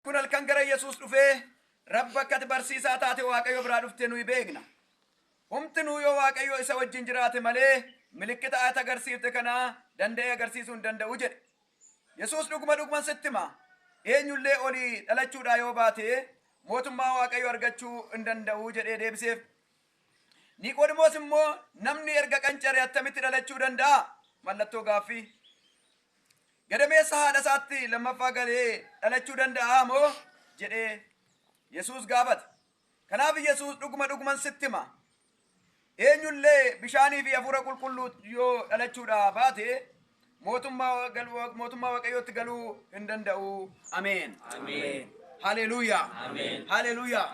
kun halkan gara Yesuus dhufee rabba akkati barsiisaa taate Waaqayyo biraa dhufte nuyi beekna. Humti nuu yoo Waaqayyo isa wajjin jiraate malee milikkita ati agarsiifte kana danda'ee agarsiisuu hin danda'u jedhe. Yesuus dhuguma sitti hima. Eenyullee olii dhalachuudhaa yoo baate mootummaa Waaqayyo argachuu hin danda'u jedhee deebiseef. Niqoodimoos immoo namni erga qancare attamitti dhalachuu danda'a? Mallattoo gaaffii. Gadameessa haadha isaatti lammaffaa galee dhalachuu danda'a moo jedhee Yesuus gaafate. Kanaaf Yesuus dhuguma sitti hima. Eenyullee bishaanii fi hafuura qulqulluu yoo dhalachuudhaa baate mootummaa Waaqayyootti galuu hin danda'u. Ameen. Haleluuyaa. Haleluuyaa.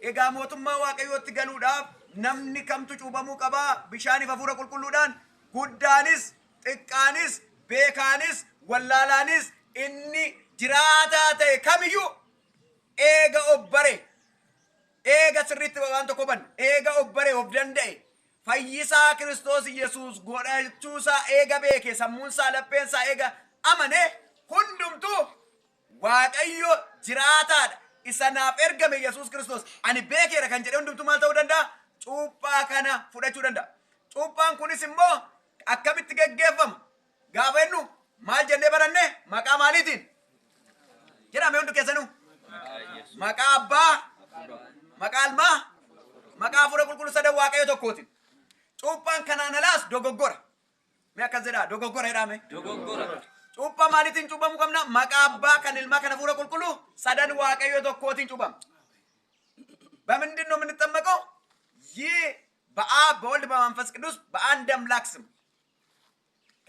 Egaa mootummaa Waaqayyootti galuudhaaf namni kamtu cuuphamuu qaba? Bishaanii fi hafuura qulqulluudhaan. Guddaanis, xiqqaanis, beekaanis, wallaalaanis inni jiraataa ta'e kamiyyuu eega obbare, eega sirriitti waan tokko ban, eega obbare of danda'e, fayyisaa Kiristoos Yesuus godhachuusaa eega beeke, sammuunsaa lapheensaa eega amane, hundumtuu Waaqayyo jiraataadha. Isa naaf ergame Yesuus Kiristoos ani beekeera kan jedhe hundumtuu maal ta'uu danda'a? Cuuphaa kana fudhachuu danda'a. Cuuphaan kunis immoo akkamitti geggeeffama? Gaafa jennu maal jennee baranne? Maqaa maaliitiin? Jedhame hundi keessanuu. Maqaa Abbaa, maqaa Ilmaa, maqaa Hafuura Qulqulluu sadan Waaqayyo tokkootiin. Cuuphaan kanaan alaas dogoggora. Mee akkas jedhaa dogoggora jedhame. Cuuphaa maaliitiin cuuphamuu qabna? Maqaa Abbaa, kan Ilmaa, kan Hafuura Qulqulluu sadan Waaqayyo tokkootiin cuuphama. በምንድን ነው የምንጠመቀው? ይህ በአብ በወልድ በመንፈስ ቅዱስ በአንድ አምላክ ስም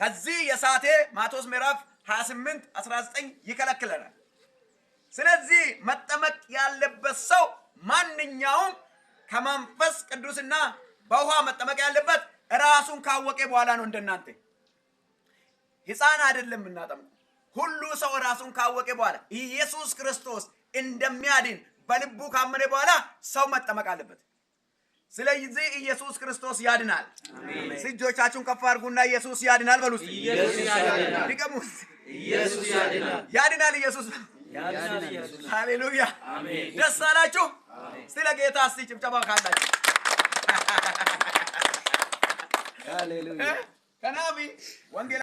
ከዚህ የሳቴ ማቴዎስ ምዕራፍ 28 19 ይከለክለናል። ስለዚህ መጠመቅ ያለበት ሰው ማንኛውም ከመንፈስ ቅዱስና በውሃ መጠመቅ ያለበት ራሱን ካወቀ በኋላ ነው። እንደናንተ ሕፃን አይደለም እናጠምቁ። ሁሉ ሰው ራሱን ካወቀ በኋላ ኢየሱስ ክርስቶስ እንደሚያድን በልቡ ካመነ በኋላ ሰው መጠመቅ አለበት። ስለዚህ ኢየሱስ ክርስቶስ ያድናል። እጆቻችሁን ከፍ አድርጉና ኢየሱስ ያድናል በሉ። ኢየሱስ ያድናል። ድገሙት። ኢየሱስ ያድናል። ያድናል ኢየሱስ። ሃሌሉያ። ደስ አላችሁ? ስለ ጌታ እስቲ ጭብጨባ ካላችሁ። ሃሌሉያ። ከናቢ ወንጌል